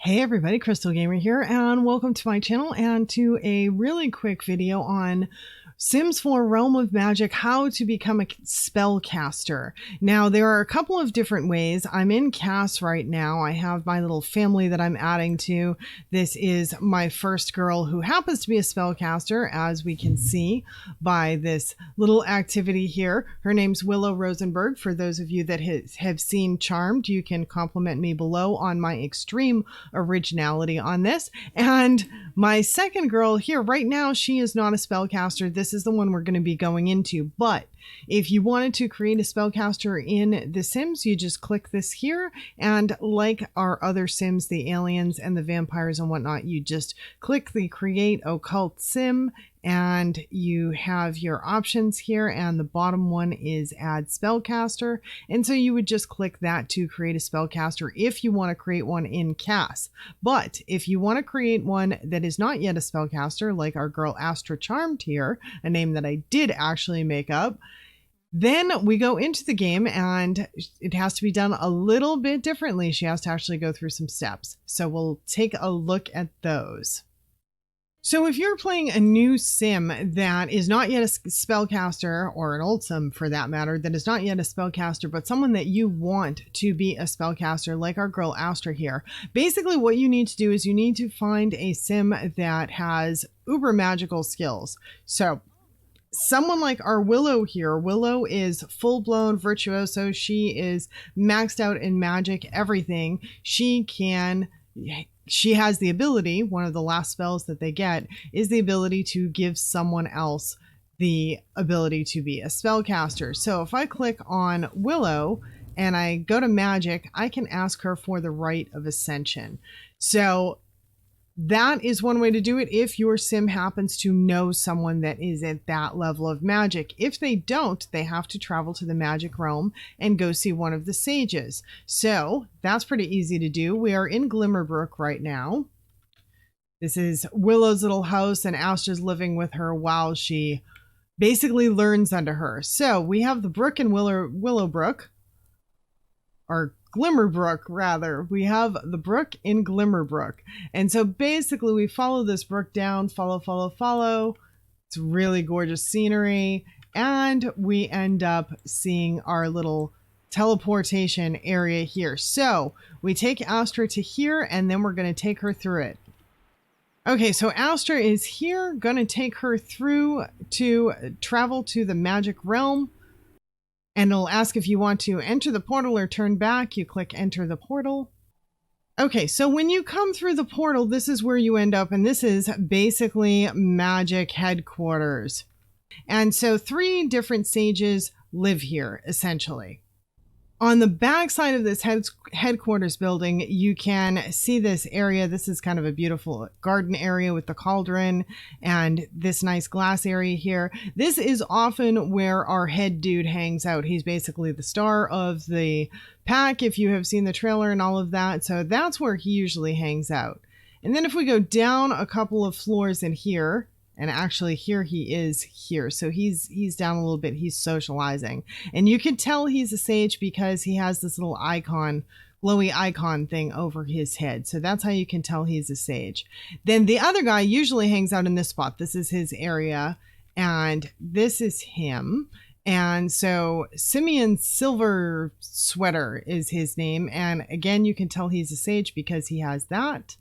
Hey everybody, Crystal Gamer here, and welcome to my channel and to a really quick video on Sims 4 Realm of Magic, how to become a spellcaster. Now, there are a couple of different ways. I'm in cast right now. I have my little family that I'm adding to. This is my first girl who happens to be a spellcaster, as we can see by this little activity here. Her name's Willow Rosenberg. For those of you that have seen Charmed, you can compliment me below on my extreme originality on this. And my second girl here right now, she is not a spellcaster. This is the one we're going to be going into. But if you wanted to create a spellcaster in The Sims, you just click this here, and like our other Sims, the aliens and the vampires and whatnot, you just click the create occult sim, and you have your options here, and the bottom one is add spellcaster. And so you would just click that to create a spellcaster if you want to create one in CAS. But if you want to create one that is not yet a spellcaster, like our girl Astra Charmed here, a name that I did actually make up, then we go into the game and it has to be done a little bit differently. She has to actually go through some steps. So we'll take a look at those. So if you're playing a new sim that is not yet a spellcaster, or an old sim for that matter, that is not yet a spellcaster, but someone that you want to be a spellcaster, like our girl Astra here, basically what you need to do is you need to find a sim that has uber magical skills. So someone like our Willow here, Willow is full-blown virtuoso. She is maxed out in magic, everything. She has the ability, one of the last spells that they get is the ability to give someone else the ability to be a spellcaster. So if I click on Willow and I go to magic, I can ask her for the Rite of Ascension. So that is one way to do it if your sim happens to know someone that is at that level of magic. If they don't, they have to travel to the magic realm and go see one of the sages. So that's pretty easy to do. We are in Glimmerbrook right now. This is Willow's little house, and Astra's living with her while she basically learns under her. So we have the brook in Willowbrook, or Glimmerbrook rather. We have the brook in Glimmerbrook. And so basically we follow this brook down, follow. It's really gorgeous scenery. And we end up seeing our little teleportation area here. So we take Astra to here, and then we're going to take her through it. Okay, so Astra is here, going to take her through to travel to the magic realm. And it'll ask if you want to enter the portal or turn back. You click enter the portal. Okay, so when you come through the portal, this is where you end up, and this is basically magic headquarters. And so 3 different sages live here, essentially. On the back side of this headquarters building, you can see this area. This is kind of a beautiful garden area with the cauldron and this nice glass area here. This is often where our head dude hangs out. He's basically the star of the pack, if you have seen the trailer and all of that. So that's where he usually hangs out. And then if we go down a couple of floors in here, and actually here he is here. So he's down a little bit. He's socializing. And you can tell he's a sage because he has this little icon, glowy icon thing over his head. So that's how you can tell he's a sage. Then the other guy usually hangs out in this spot. This is his area. And this is him. And so Simeon Silver Sweater is his name. And again, you can tell he's a sage because he has that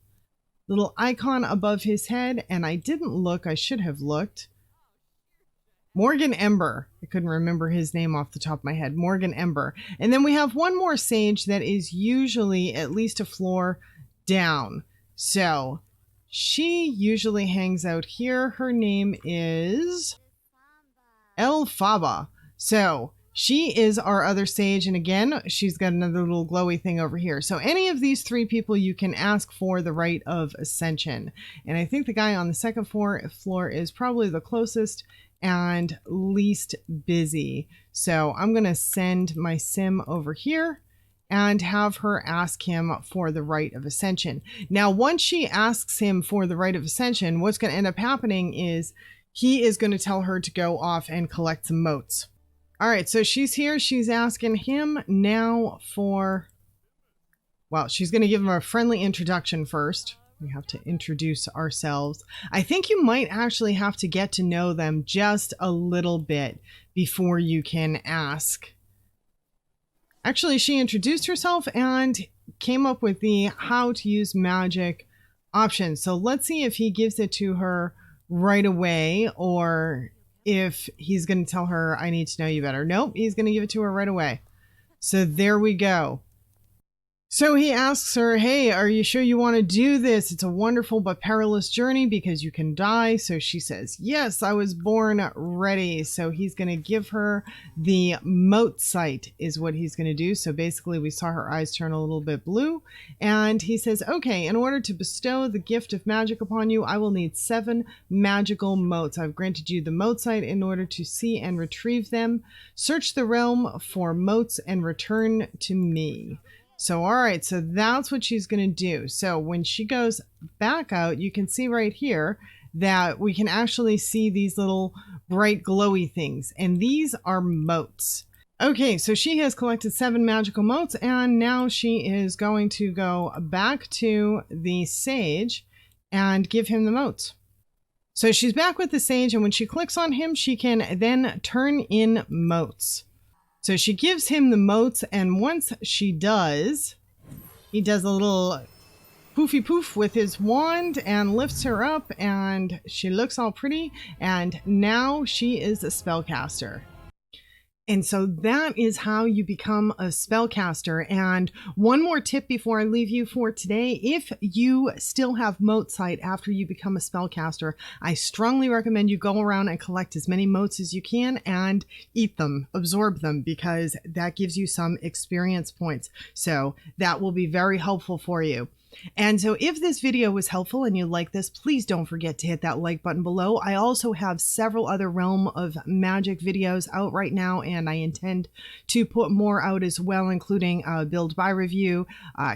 little icon above his head. And I didn't look. I should have looked. Morgan Ember. I couldn't remember his name off the top of my head. Morgan Ember. And then we have one more sage that is usually at least a floor down. So she usually hangs out here. Her name is Elphaba. So she is our other sage, and again, she's got another little glowy thing over here. So any of these 3 people, you can ask for the Rite of Ascension. And I think the guy on the second floor is probably the closest and least busy. So I'm going to send my sim over here and have her ask him for the Rite of Ascension. Now, once she asks him for the Rite of Ascension, what's going to end up happening is he is going to tell her to go off and collect some motes. All right, so she's here. She's asking him now for Well, she's going to give him a friendly introduction first. We have to introduce ourselves. I think you might actually have to get to know them just a little bit before you can ask. Actually, she introduced herself and came up with the how to use magic option. So let's see if he gives it to her right away, or if he's going to tell her, I need to know you better. Nope, he's going to give it to her right away. So there we go. So he asks her, hey, are you sure you want to do this? It's a wonderful but perilous journey because you can die. So she says, yes, I was born ready. So he's going to give her the moat sight is what he's going to do. So basically we saw her eyes turn a little bit blue. And he says, okay, in order to bestow the gift of magic upon you, I will need 7 magical moats. I've granted you the moat sight in order to see and retrieve them. Search the realm for moats and return to me. So, all right, so that's what she's going to do. So when she goes back out, you can see right here that we can actually see these little bright glowy things, and these are moats. Okay, so she has collected 7 magical moats, and now she is going to go back to the sage and give him the moats. So she's back with the sage, and when she clicks on him, she can then turn in moats. So she gives him the moats, and once she does, he does a little poofy poof with his wand and lifts her up, and she looks all pretty, and now she is a spellcaster. And so that is how you become a spellcaster. And one more tip before I leave you for today. If you still have moat sight after you become a spellcaster, I strongly recommend you go around and collect as many moats as you can and eat them, absorb them, because that gives you some experience points. So that will be very helpful for you. And so if this video was helpful and you like this, please don't forget to hit that like button below. I also have several other Realm of Magic videos out right now, and I intend to put more out as well, including a build buy review,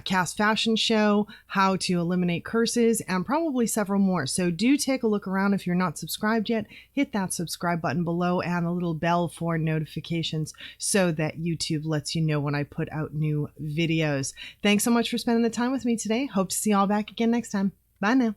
cast fashion show, how to eliminate curses, and probably several more. So do take a look around. If you're not subscribed yet, hit that subscribe button below and the little bell for notifications so that YouTube lets you know when I put out new videos. Thanks so much for spending the time with me today. Hope to see you all back again next time. Bye now.